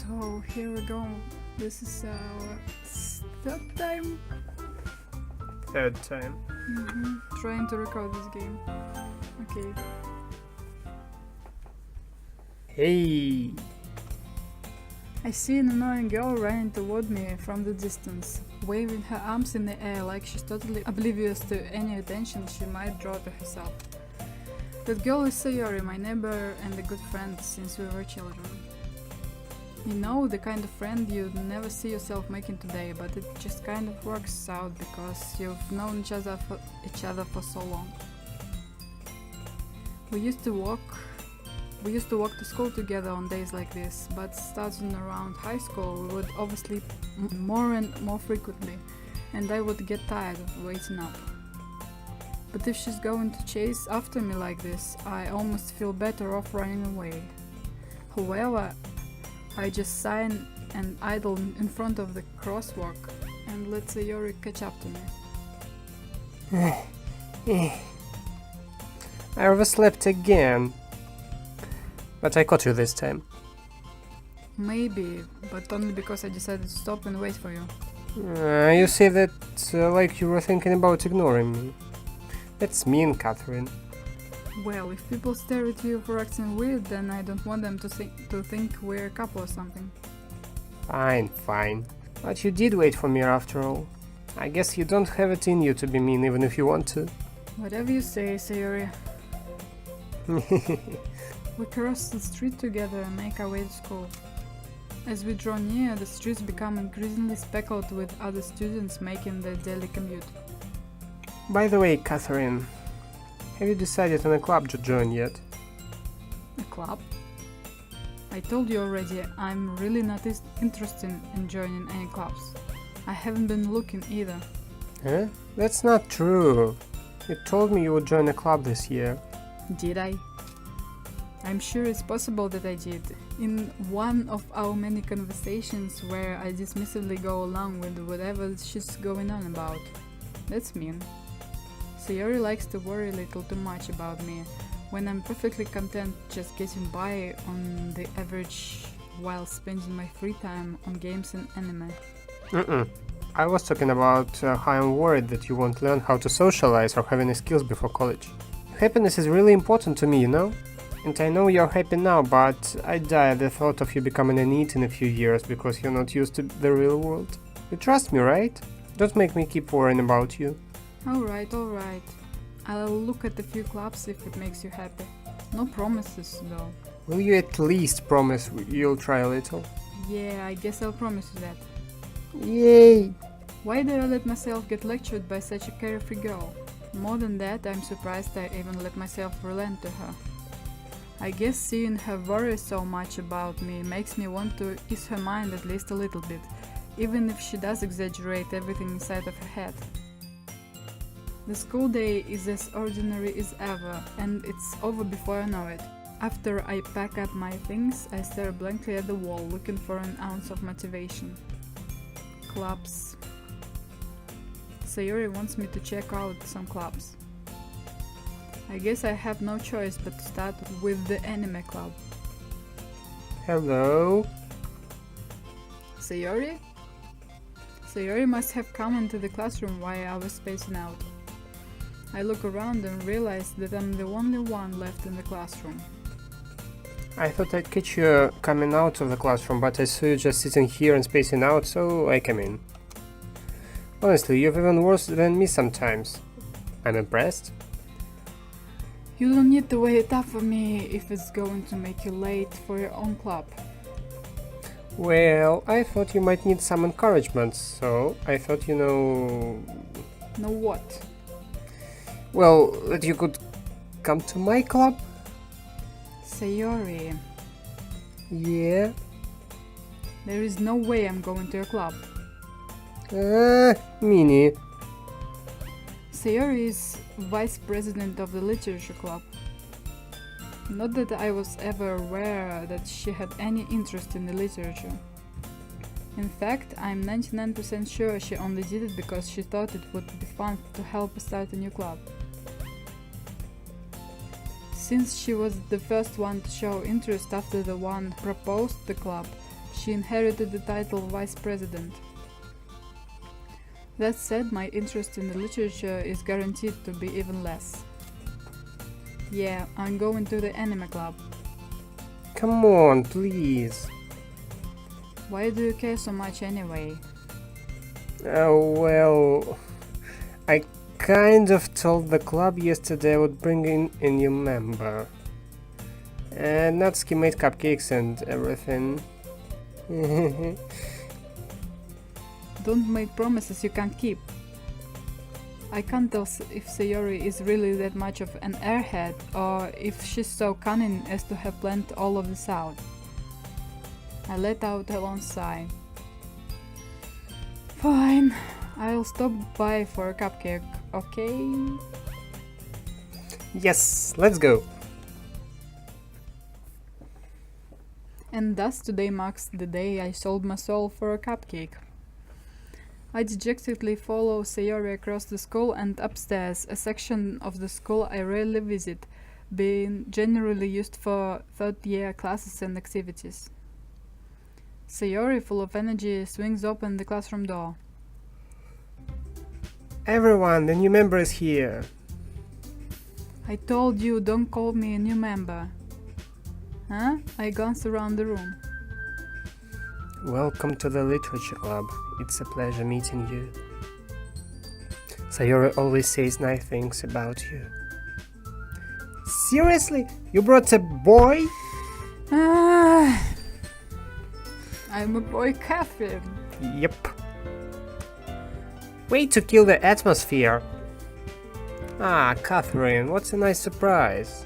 So here we go. This is our third time. Trying to record this game. Okay. Hey! I see an annoying girl running toward me from the distance, waving her arms in the air like she's totally oblivious to any attention she might draw to herself. That girl is Sayori, my neighbor and a good friend since we were children. You know, the kind of friend you'd never see yourself making today, but it just kind of works out because you've known each other for so long. We used to walk to school together on days like this, but starting around high school we would oversleep more and more frequently, and I would get tired of waiting up. But if she's going to chase after me like this, I almost feel better off running away. However, I just sigh and idle in front of the crosswalk and let Sayori catch up to me. I overslept again. But I caught you this time. Maybe, but only because I decided to stop and wait for you. You say that like you were thinking about ignoring me. That's mean, Catherine. Well, if people stare at you for acting weird, then I don't want them to think we're a couple or something. Fine. But you did wait for me after all. I guess you don't have it in you to be mean even if you want to. Whatever you say, Sayori. We cross the street together and make our way to school. As we draw near, the streets become increasingly speckled with other students making their daily commute. By the way, Catherine, have you decided on a club to join yet? A club? I told you already, I'm really not interested in joining any clubs. I haven't been looking either. Huh? That's not true. You told me you would join a club this year. Did I? I'm sure it's possible that I did. In one of our many conversations where I dismissively go along with whatever she's going on about. That's mean. Sayori likes to worry a little too much about me, when I'm perfectly content just getting by on the average while spending my free time on games and anime. I was talking about how I'm worried that you won't learn how to socialize or have any skills before college. Happiness is really important to me, you know? And I know you're happy now, but I die at the thought of you becoming a NEET in a few years because you're not used to the real world. You trust me, right? Don't make me keep worrying about you. Alright. I'll look at a few clubs if it makes you happy. No promises, though. Will you at least promise you'll try a little? Yeah, I guess I'll promise you that. Yay! Why did I let myself get lectured by such a carefree girl? More than that, I'm surprised I even let myself relent to her. I guess seeing her worry so much about me makes me want to ease her mind at least a little bit, even if she does exaggerate everything inside of her head. The school day is as ordinary as ever, and it's over before I know it. After I pack up my things, I stare blankly at the wall, looking for an ounce of motivation. Clubs. Sayori wants me to check out some clubs. I guess I have no choice but to start with the anime club. Hello? Sayori? Sayori must have come into the classroom while I was spacing out. I look around and realize that I'm the only one left in the classroom. I thought I'd catch you coming out of the classroom, but I saw you just sitting here and spacing out, so I came in. Honestly, you're even worse than me sometimes. I'm impressed. You don't need to wait up for me if it's going to make you late for your own club. Well, I thought you might need some encouragement, so I thought Know what? Well, that you could come to my club? Sayori, Yeah? there is no way I'm going to your club. Minnie. Sayori is vice president of the literature club. Not that I was ever aware that she had any interest in the literature. In fact, I'm 99% sure she only did it because she thought it would be fun to help us start a new club. Since she was the first one to show interest after the one proposed the club, She inherited the title Vice President. That said, my interest in the literature is guaranteed to be even less. Yeah, I'm going to the anime club. Come on, please. Why do you care so much anyway? Well, I kind of told the club yesterday I would bring in a new member. And Natsuki made cupcakes and everything. Don't make promises you can't keep. I can't tell if Sayori is really that much of an airhead or if she's so cunning as to have planned all of this out. I let out a long sigh. Fine, I'll stop by for a cupcake, okay? Yes, let's go. And thus today marks the day I sold my soul for a cupcake. I dejectedly follow Sayori across the school and upstairs, a section of the school I rarely visit, being generally used for third-year classes and activities. Sayori, full of energy, swings open the classroom door. Everyone, the new member is here. I told you, don't call me a new member. Huh? I glance around the room. Welcome to the Literature Club. It's a pleasure meeting you. Sayori always says nice things about you. Seriously? You brought a boy? I'm a boy, Catherine. Yep. Way to kill the atmosphere. Ah, Catherine, what's a nice surprise.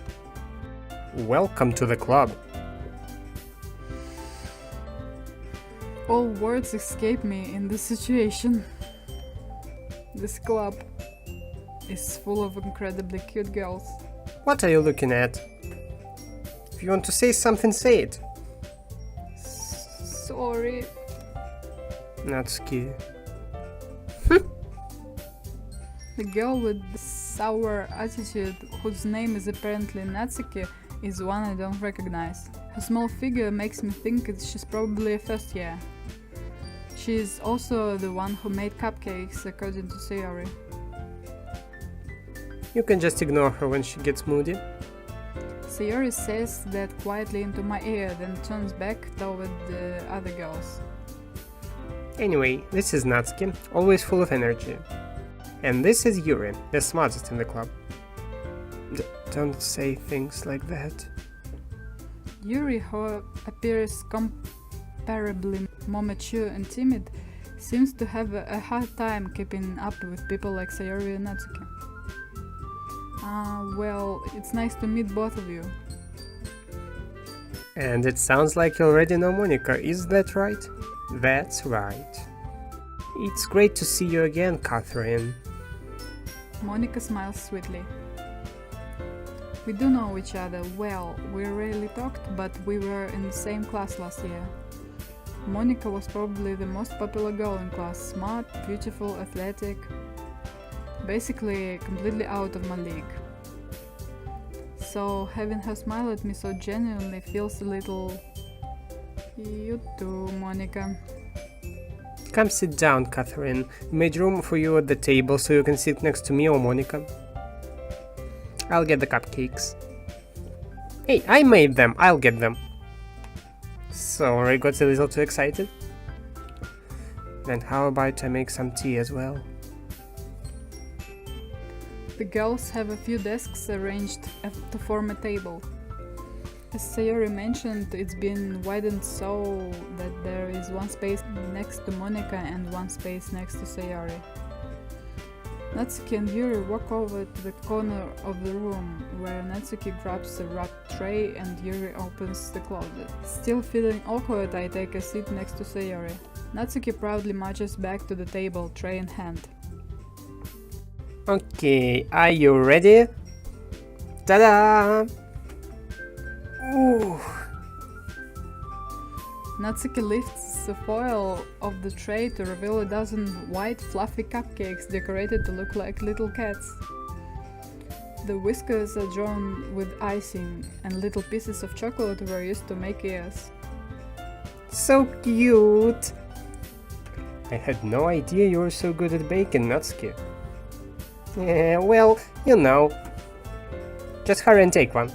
Welcome to the club. All words escape me in this situation. This club is full of incredibly cute girls. What are you looking at? If you want to say something, say it. Sorry. Natsuki. The girl with the sour attitude, whose name is apparently Natsuki, is one I don't recognize. Her small figure makes me think she's probably a first year. She is also the one who made cupcakes, according to Sayori. You can just ignore her when she gets moody. Sayori says that quietly into my ear, then turns back toward the other girls. Anyway, this is Natsuki, always full of energy. And this is Yuri, the smartest in the club. Don't say things like that. Yuri, who appears comparably more mature and timid, seems to have a hard time keeping up with people like Sayori and Natsuki. Well, it's nice to meet both of you. And it sounds like you already know Monika, is that right? That's right. It's great to see you again, Catherine. Monika smiles sweetly. We do know each other well. We rarely talked, but we were in the same class last year. Monika was probably the most popular girl in class, smart, beautiful, athletic, basically completely out of my league. So having her smile at me so genuinely feels a little... You too, Monika. Come sit down, Catherine. We made room for you at the table so you can sit next to me or Monika. I'll get the cupcakes. Hey, I made them. I'll get them. Sorry, got a little too excited. Then how about I make some tea as well? The girls have a few desks arranged to form a table. As Sayori mentioned, it's been widened so that there is one space next to Monika and one space next to Sayori. Natsuki and Yuri walk over to the corner of the room, where Natsuki grabs a wrapped tray and Yuri opens the closet. Still feeling awkward, I take a seat next to Sayori. Natsuki proudly marches back to the table, tray in hand. Okay, are you ready? Ta-da! Ooh. Natsuki lifts the foil of the tray to reveal a dozen white fluffy cupcakes decorated to look like little cats. The whiskers are drawn with icing, and little pieces of chocolate were used to make ears. So cute! I had no idea you were so good at baking, Natsuki. Well, you know. Just hurry and take one.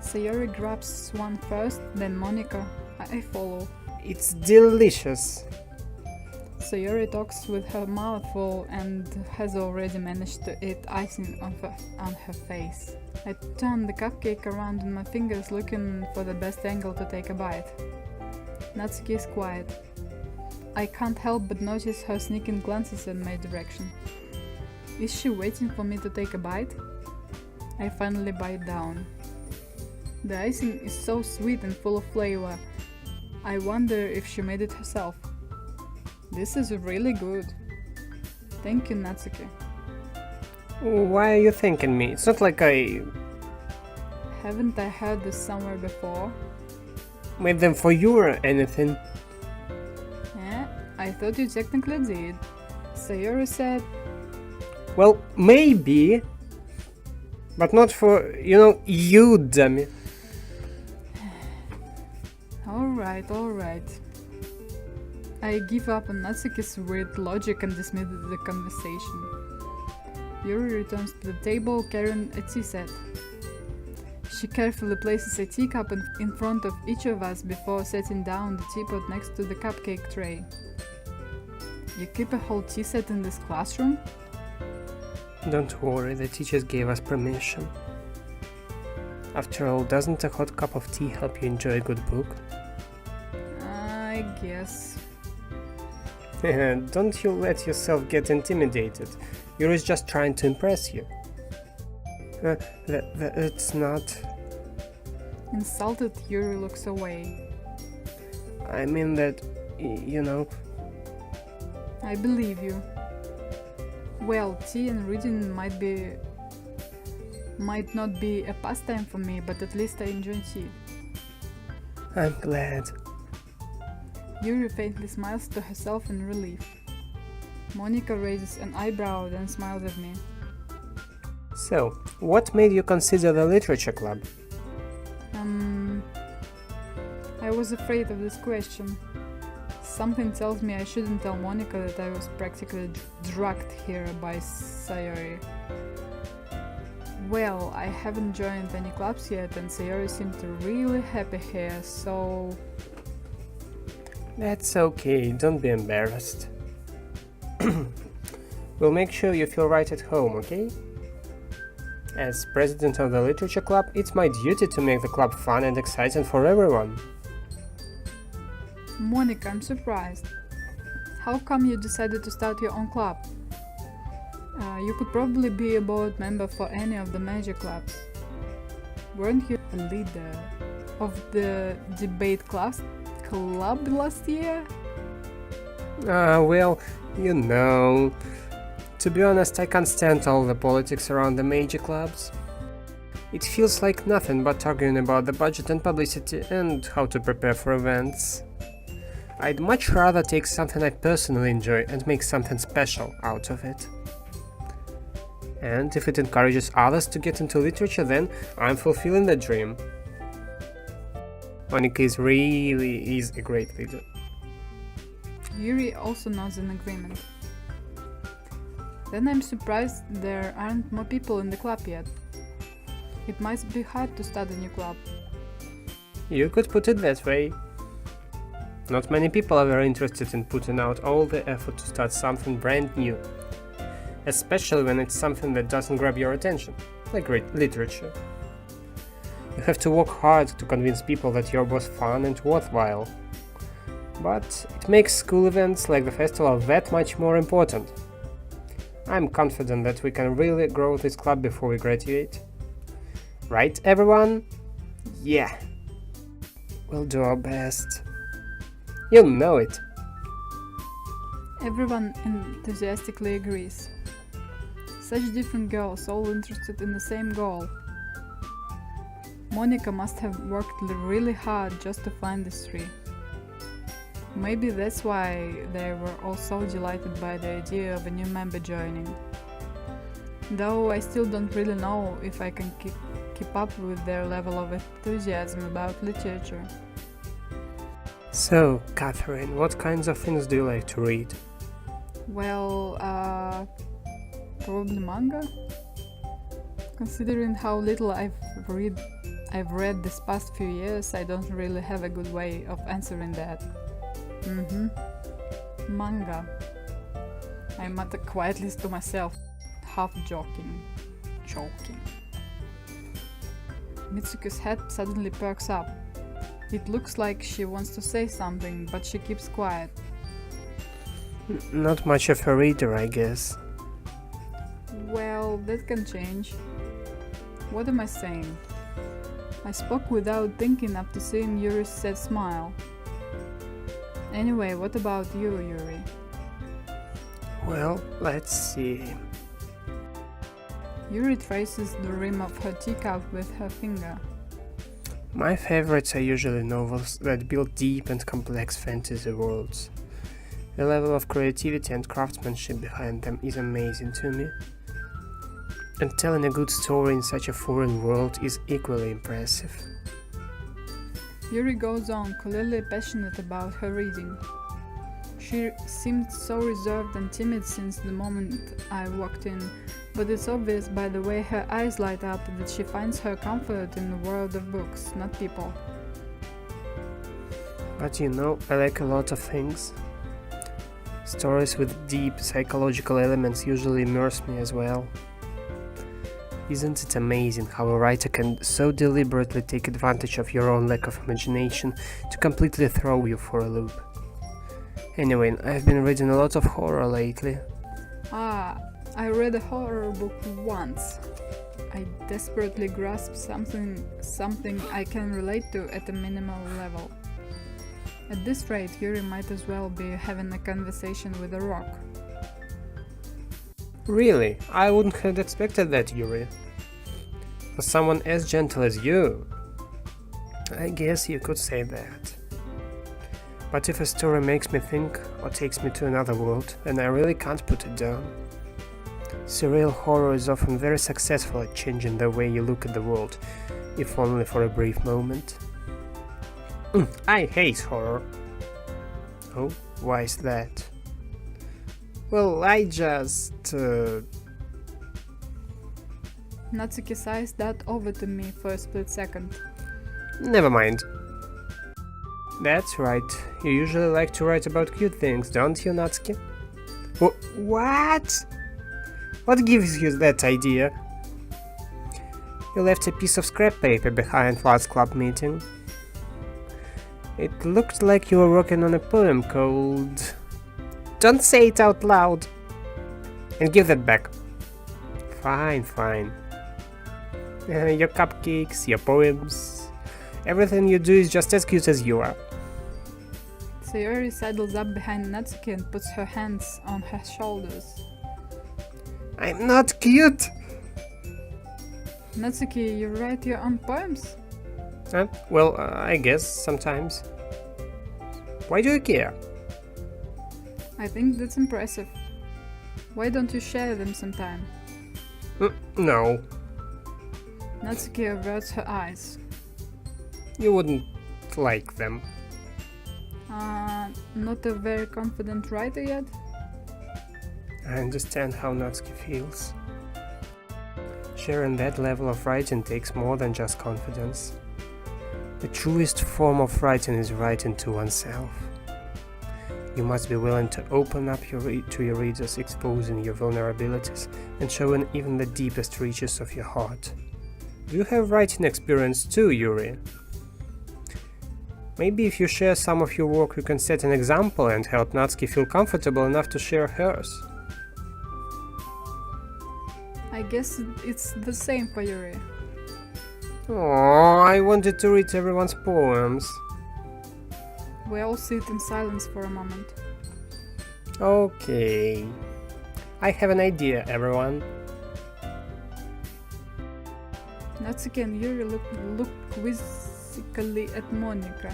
Sayori grabs one first, then Monica. I follow. It's delicious. Sayori talks with her mouth full and has already managed to eat icing on her face. I turn the cupcake around in my fingers looking for the best angle to take a bite. Natsuki is quiet. I can't help but notice her sneaking glances in my direction. Is she waiting for me to take a bite? I finally bite down. The icing is so sweet and full of flavor. I wonder if she made it herself. This is really good. Thank you, Natsuki. Why are you thanking me? It's not like I Haven't I heard this somewhere before? made them for you or anything. I thought you technically did. Sayori said, Well, maybe. But not for, you dummy. Alright. I give up on Natsuki's weird logic and dismiss the conversation. Yuri returns to the table carrying a tea set. She carefully places a teacup in front of each of us before setting down the teapot next to the cupcake tray. You keep a whole tea set in this classroom? Don't worry, the teachers gave us permission. After all, doesn't a hot cup of tea help you enjoy a good book? I guess. Don't you let yourself get intimidated. Yuri's just trying to impress you. It's not... Insulted, Yuri looks away. I mean that, I believe you. Well, tea and reading might not be a pastime for me, but at least I enjoy tea. I'm glad. Yuri faintly smiles to herself in relief. Monica raises an eyebrow, then smiles at me. So, what made you consider the literature club? I was afraid of this question. Something tells me I shouldn't tell Monica that I was practically drugged here by Sayori. Well, I haven't joined any clubs yet and Sayori seemed really happy here, so... That's okay, don't be embarrassed. We'll make sure you feel right at home, okay? As president of the literature club, it's my duty to make the club fun and exciting for everyone. Monica, I'm surprised. How come you decided to start your own club? You could probably be a board member for any of the major clubs. Weren't you the leader of the debate club last year? Well, to be honest, I can't stand all the politics around the major clubs. It feels like nothing but arguing about the budget and publicity and how to prepare for events. I'd much rather take something I personally enjoy and make something special out of it. And if it encourages others to get into literature, then I'm fulfilling the dream. Monica really is a great leader. Yuri also nods in agreement. Then I'm surprised there aren't more people in the club yet. It might be hard to start a new club. You could put it that way. Not many people are very interested in putting out all the effort to start something brand new. Especially when it's something that doesn't grab your attention, like great literature. You have to work hard to convince people that you're both fun and worthwhile. But it makes school events like the festival that much more important. I'm confident that we can really grow this club before we graduate. Right, everyone? Yeah. We'll do our best. You know it. Everyone enthusiastically agrees. Such different girls, all interested in the same goal. Monica must have worked really hard just to find these three. Maybe that's why they were all so delighted by the idea of a new member joining. Though I still don't really know if I can keep up with their level of enthusiasm about literature. So, Catherine, what kinds of things do you like to read? Well, probably manga. Considering how little I've read this past few years, I don't really have a good way of answering that. Manga. I mutter quietly to myself, half joking. Mitsuki's head suddenly perks up. It looks like she wants to say something, but she keeps quiet. Not much of a reader, I guess. Well, that can change. What am I saying? I spoke without thinking after seeing Yuri's sad smile. Anyway, what about you, Yuri? Well, let's see. Yuri traces the rim of her teacup with her finger. My favorites are usually novels that build deep and complex fantasy worlds. The level of creativity and craftsmanship behind them is amazing to me. And telling a good story in such a foreign world is equally impressive. Yuri goes on, clearly passionate about her reading. She seemed so reserved and timid since the moment I walked in, but it's obvious by the way her eyes light up that she finds her comfort in the world of books, not people. But you know, I like a lot of things. Stories with deep psychological elements usually immerse me as well. Isn't it amazing how a writer can so deliberately take advantage of your own lack of imagination to completely throw you for a loop? Anyway, I've been reading a lot of horror lately. I read a horror book once. I desperately grasped something I can relate to at a minimal level. At this rate, Yuri might as well be having a conversation with a rock. Really? I wouldn't have expected that, Yuri. For someone as gentle as you, I guess you could say that. But if a story makes me think or takes me to another world, then I really can't put it down. Surreal horror is often very successful at changing the way you look at the world, if only for a brief moment. I hate horror. Oh, why is that? Well, I just... Natsuki sighs that over to me for a split second. Never mind. That's right, you usually like to write about cute things, don't you, Natsuki? What? What gives you that idea? You left a piece of scrap paper behind last club meeting. It looked like you were working on a poem called... Don't say it out loud! And give that back. Fine. Your cupcakes, your poems... Everything you do is just as cute as you are. Sayori sidles up behind Natsuki and puts her hands on her shoulders. I'm not cute! Natsuki, you write your own poems? Well, I guess, sometimes. Why do you care? I think that's impressive. Why don't you share them sometime? No. Natsuki averts her eyes. You wouldn't like them. Not a very confident writer yet? I understand how Natsuki feels. Sharing that level of writing takes more than just confidence. The truest form of writing is writing to oneself. You must be willing to open up to your readers, exposing your vulnerabilities and showing even the deepest reaches of your heart. Do you have writing experience too, Yuri? Maybe if you share some of your work you can set an example and help Natsuki feel comfortable enough to share hers. I guess it's the same for Yuri. Oh, I wanted to read everyone's poems. We all sit in silence for a moment. Okay. I have an idea, everyone. Natsuki and Yuri look quizzically at Monika.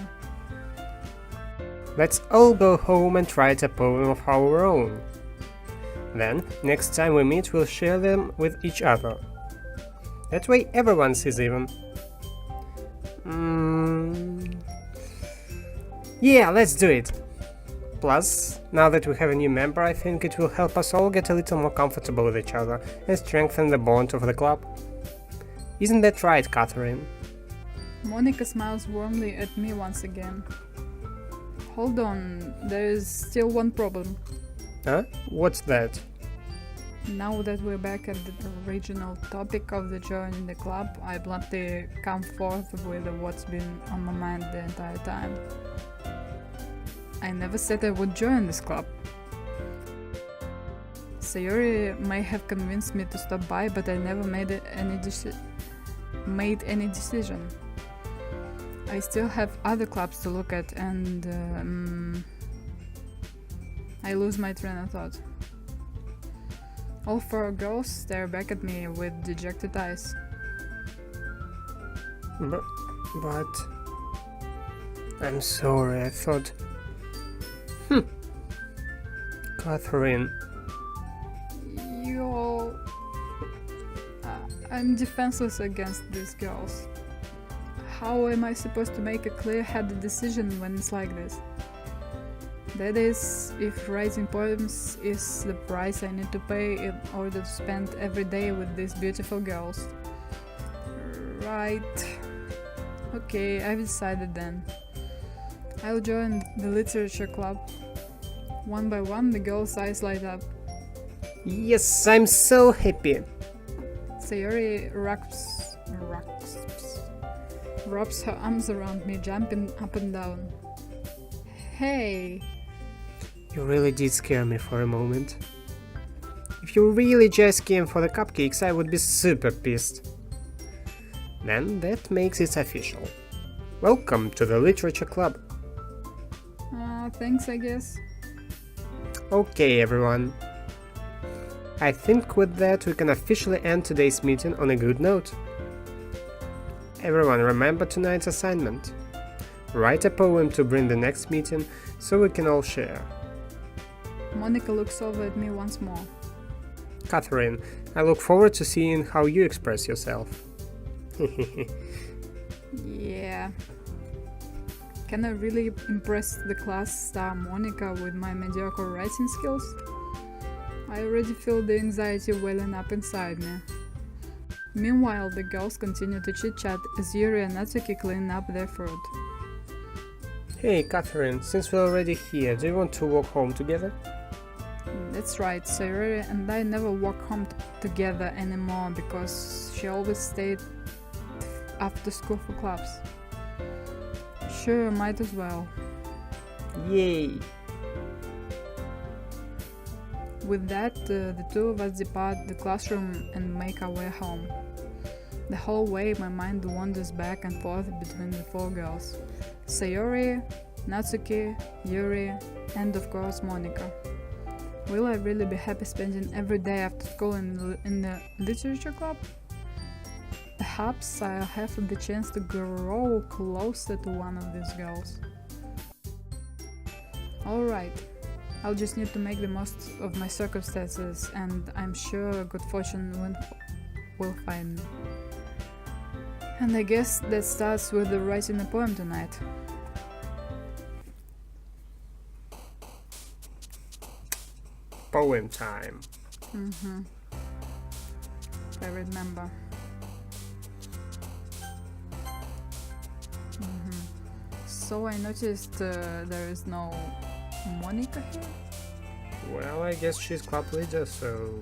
Let's all go home and write a poem of our own. Then, next time we meet, we'll share them with each other. That way everyone sees even. Yeah, let's do it! Plus, now that we have a new member, I think it will help us all get a little more comfortable with each other and strengthen the bond of the club. Isn't that right, Catherine? Monica smiles warmly at me once again. Hold on, there is still one problem. Huh? What's that? Now that we're back at the original topic of the joining the club, I bluntly come forth with what's been on my mind the entire time. I never said I would join this club. Sayori may have convinced me to stop by, but I never made any decision. I still have other clubs to look at, and I lose my train of thought. All four girls stare back at me with dejected eyes. But... I'm sorry, I thought... Catherine... You all... I'm defenseless against these girls. How am I supposed to make a clear-headed decision when it's like this? That is, if writing poems is the price I need to pay in order to spend every day with these beautiful girls. Right. Okay, I've decided then. I'll join the literature club. One by one, the girls' eyes light up. Yes, I'm so happy! Sayori wraps her arms around me, jumping up and down. Hey! You really did scare me for a moment. If you really just came for the cupcakes, I would be super pissed. Then that makes it official. Welcome to the Literature Club. Thanks, I guess. Okay, everyone. I think with that we can officially end today's meeting on a good note. Everyone, remember tonight's assignment. Write a poem to bring the next meeting so we can all share. Monica looks over at me once more. Catherine, I look forward to seeing how you express yourself. Yeah. Can I really impress the class star Monica with my mediocre writing skills? I already feel the anxiety welling up inside me. Meanwhile, the girls continue to chit-chat as Yuri and Natsuki clean up their fruit. Hey, Catherine, since we're already here, do you want to walk home together? That's right, Sayori and I never walk home together anymore because she always stayed after school for clubs. Sure, might as well. Yay! With that, the two of us depart the classroom and make our way home. The whole way, my mind wanders back and forth between the four girls. Sayori, Natsuki, Yuri, and of course Monica. Will I really be happy spending every day after school in the literature club? Perhaps I'll have the chance to grow closer to one of these girls. Alright, I'll just need to make the most of my circumstances, and I'm sure good fortune will find me. And I guess that starts with the writing a poem tonight. Poem time. I remember. So I noticed there is no Monica here? Well, I guess she's club leader, so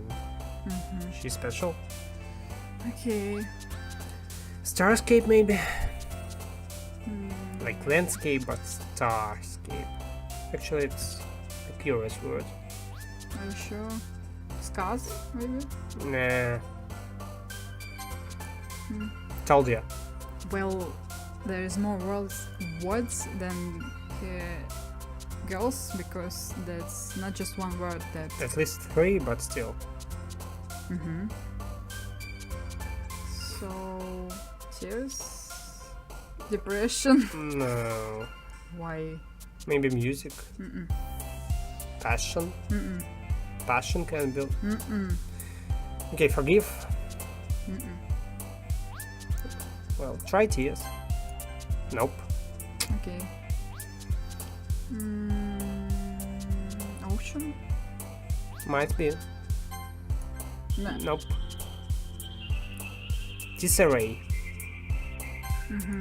she's special. Okay. Starscape, maybe? Like landscape, but starscape. Actually, it's a curious word. Are you sure? Scars, maybe? Nah. Told ya. Well, there is more words than girls, because that's not just one word. That's At least 3, but still. So, tears? Depression? No. Why? Maybe music. Passion. Passion can build. Okay, forgive. Well, try tears. Nope. Okay. Ocean? Might be. No. Nope. Disarray. Mm-hmm.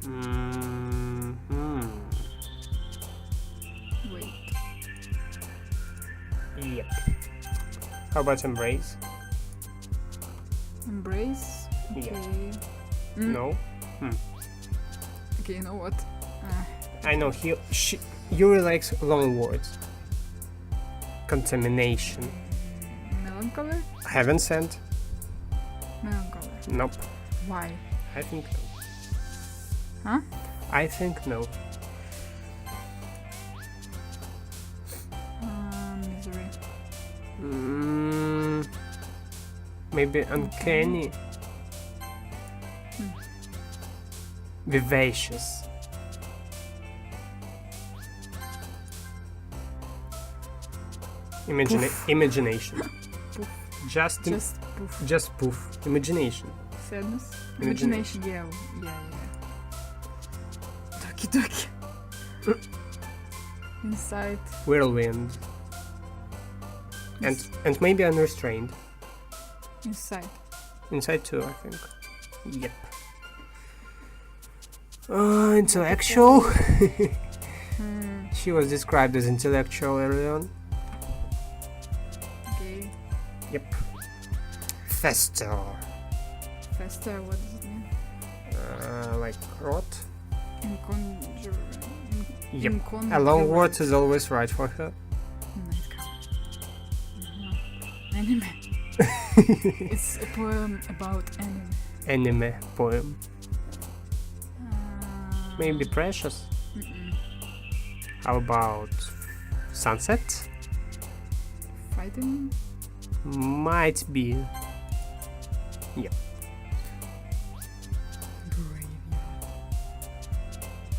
Mm-hmm. Wait. Yep. How about embrace? Embrace? Yeah. Okay. No. Okay, you know what? I know Yuri likes long words. Contamination. Melancholy? Heaven sent? Melancholy. Nope. Why? I think no. Huh? I think no. Misery. Maybe uncanny. Vivacious. Imagination. Poof. Just Poof. just poof. Imagination. Sadness? Imagination. Yeah. Doki Doki. Inside. Whirlwind. And maybe unrestrained. Inside. Inside too, I think. Yep. Intellectual. She was described as intellectual early on. Okay. Yep. Fester. Fester, what does it mean? Like rot. Yep. A long word is always right for her. Anime. It's a poem about anime. Anime poem. Maybe precious. How about sunset? Fighting? Might be. Yep.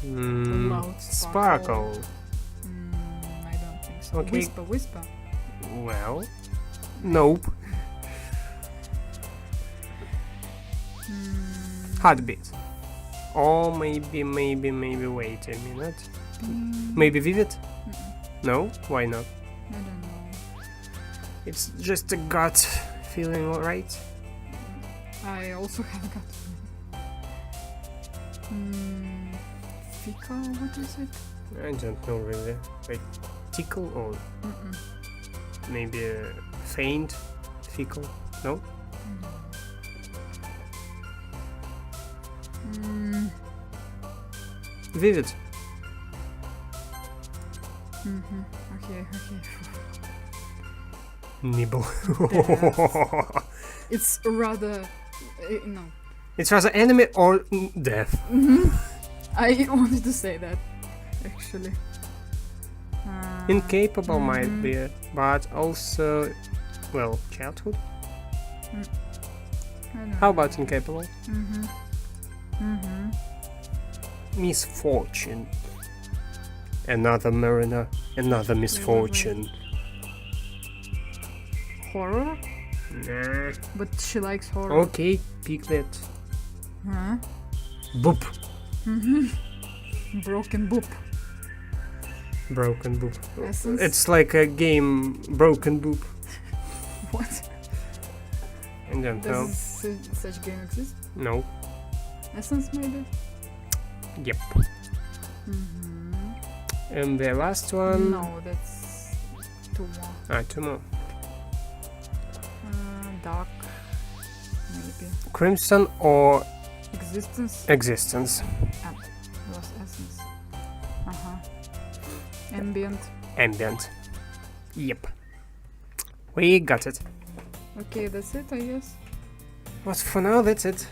Loud Sparkle. I don't think so. Okay. Whisper. Well, nope. Heartbeat. Or maybe, wait a minute. Maybe vivid? No? Why not? I don't know. It's just a gut feeling, alright? I also have got fecal, what is it? I don't know really. Like tickle or maybe faint fecal? No? Vivid. Okay. Nibble. It's rather... no. It's rather anime or death. I wanted to say that, actually. Incapable might be, but also, well, childhood. How about incapable? Misfortune. Another mariner, another misfortune. Horror? Nah. But she likes horror. Okay, piglet. Huh? Boop. Broken boop. Broken boop. Essence? It's like a game, broken boop. What? I don't know. Does such game exist? No. Essence, maybe? Yep. And the last one? No, that's 2 more. Two more. Dark, maybe. Crimson or Existence? existence? Lost essence. Ambient. Ambient. Yep. We got it. Okay, that's it, I guess. But for now, that's it.